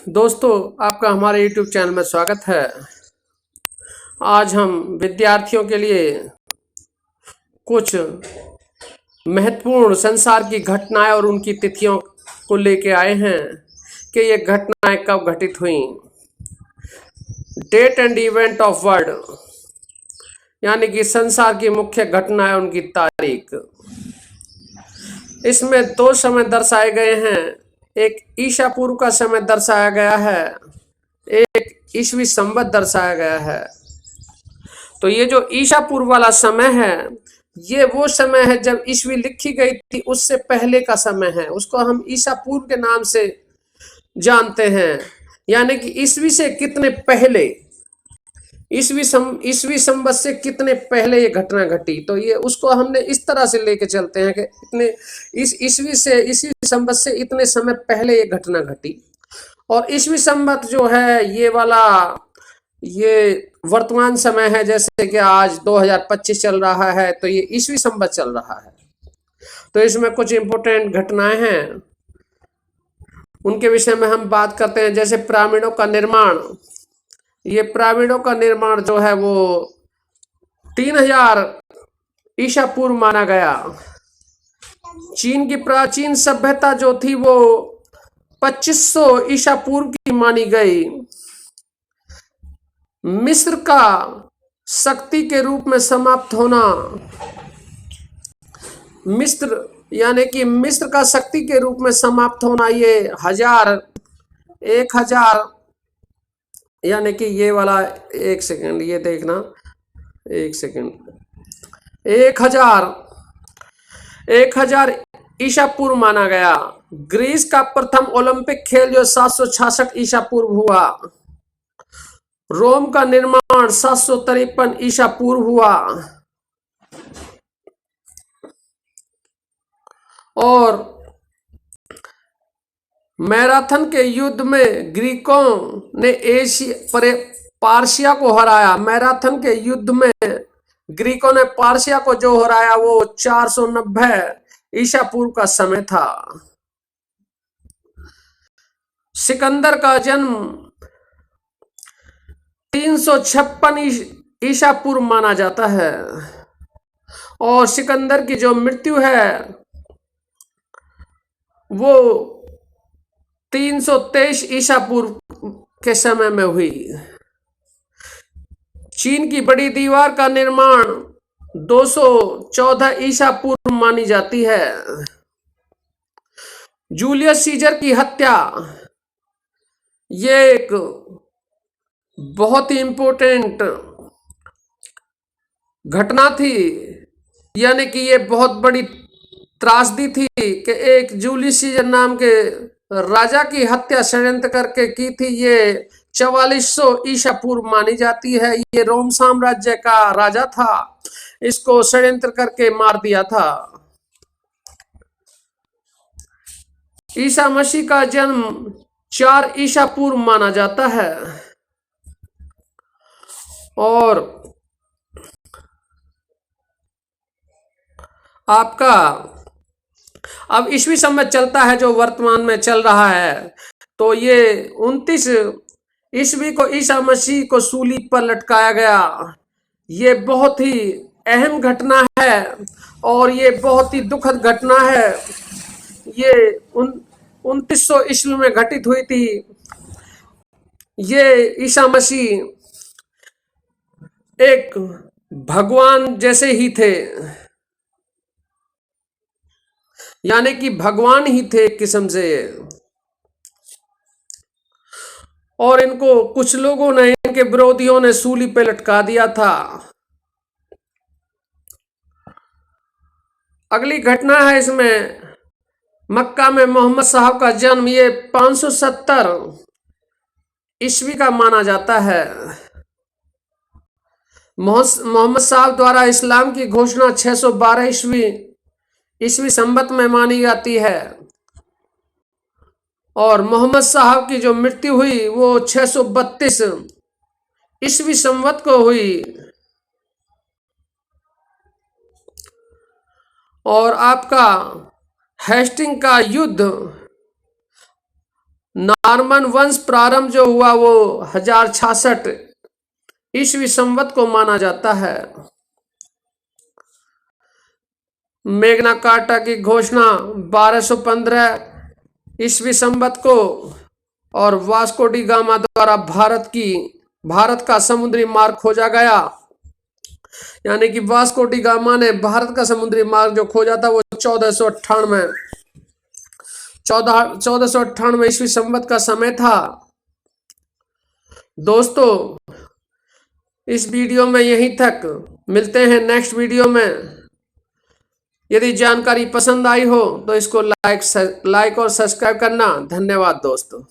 दोस्तों, आपका हमारे YouTube चैनल में स्वागत है। आज हम विद्यार्थियों के लिए कुछ महत्वपूर्ण संसार की घटनाएं और उनकी तिथियों को लेके आए हैं कि ये घटनाएं कब घटित हुई। Date and event of world, यानी कि संसार की मुख्य घटनाएं, उनकी तारीख। इसमें दो समय दर्शाए गए हैं। एक ईसा पूर्व का समय दर्शाया गया है, एक ईसवी संवत दर्शाया गया है। तो ये जो ईसा पूर्व वाला समय है, ये वो समय है जब ईसवी लिखी गई थी, उससे पहले का समय है। उसको हम ईसा पूर्व के नाम से जानते हैं, यानी कि ईसवी से कितने पहले, ईसवी संवत से कितने पहले ये घटना घटी। तो ये उसको हमने इस तरह से लेके चलते हैं कि इतने इस ईसवी संवत से इतने समय पहले ये घटना घटी। और ईसवी संवत जो है ये वाला, ये वर्तमान समय है। जैसे कि आज 2025 चल रहा है, तो ये ईसवी संवत चल रहा है। तो इसमें कुछ इंपोर्टेंट घटनाएं हैं, उनके विषय में हम बात करते हैं। जैसे पिरामिडों का निर्माण, ये पिरामिडों का निर्माण जो है वो 3000 ईसा पूर्व माना गया। चीन की प्राचीन सभ्यता जो थी वो 2500 ईसा पूर्व की मानी गई। मिस्र का शक्ति के रूप में समाप्त होना, मिस्र यानी कि मिस्र का शक्ति के रूप में समाप्त होना, ये 1000 यानी कि ये वाला, एक सेकंड ये देखना, एक सेकंड, 1000 ईसा पूर्व माना गया। ग्रीस का प्रथम ओलंपिक खेल जो 766 ईसा पूर्व हुआ। रोम का निर्माण 753 ईसा पूर्व हुआ। और मैराथन के युद्ध में ग्रीकों ने पार्शिया को हराया। मैराथन के युद्ध में ग्रीकों ने पार्शिया को जो हराया वो 490 ईसा पूर्व का समय था। सिकंदर का जन्म 356 ईसा पूर्व माना जाता है। और सिकंदर की जो मृत्यु है वो 323 ईसा पूर्व के समय में हुई। चीन की बड़ी दीवार का निर्माण 214 ईसा पूर्व मानी जाती है। जूलियस सीजर की हत्या, ये एक बहुत ही इंपॉर्टेंट घटना थी, यानी कि ये बहुत बड़ी त्रासदी थी कि एक जूलियस सीजर नाम के राजा की हत्या षड्यंत्र करके की थी। ये 4400 ईसा पूर्व मानी जाती है। ये रोम साम्राज्य का राजा था, इसको षड्यंत्र करके मार दिया था। ईसा मसीह का जन्म 4 ईसा पूर्व माना जाता है। और आपका अब ईसवी संवत चलता है जो वर्तमान में चल रहा है। तो ये 29 ईसवी को ईसा मसीह को सूली पर लटकाया गया। ये बहुत ही अहम घटना है और ये बहुत ही दुखद घटना है। ये 2900 ईस्वी में घटित हुई थी। ये ईसा मसीह एक भगवान जैसे ही थे, यानी कि भगवान ही थे एक किस्म से। और इनको कुछ लोगों ने, इनके विरोधियों ने सूली पे लटका दिया था। अगली घटना है इसमें, मक्का में मोहम्मद साहब का जन्म, ये 570 ईस्वी का माना जाता है। मोहम्मद साहब द्वारा इस्लाम की घोषणा 612 ईस्वी संवत में मानी जाती है। और मोहम्मद साहब की जो मृत्यु हुई वो 632 ईस्वी संवत को हुई। और आपका हेस्टिंग का युद्ध नॉर्मन वंश प्रारंभ जो हुआ वो 1066 ईस्वी संवत को माना जाता है। मेग्ना कार्टा की घोषणा 1215 ईस्वी संवत को, और वास्को डी गामा द्वारा भारत का समुद्री मार्ग खोजा गया। यानी कि वास्को डी गामा ने भारत का समुद्री मार्ग जो खोजा था वो 1498 ईस्वी संवत का समय था। दोस्तों इस वीडियो में यहीं तक, मिलते हैं नेक्स्ट वीडियो में। यदि जानकारी पसंद आई हो तो इसको लाइक और सब्सक्राइब करना। धन्यवाद दोस्तों।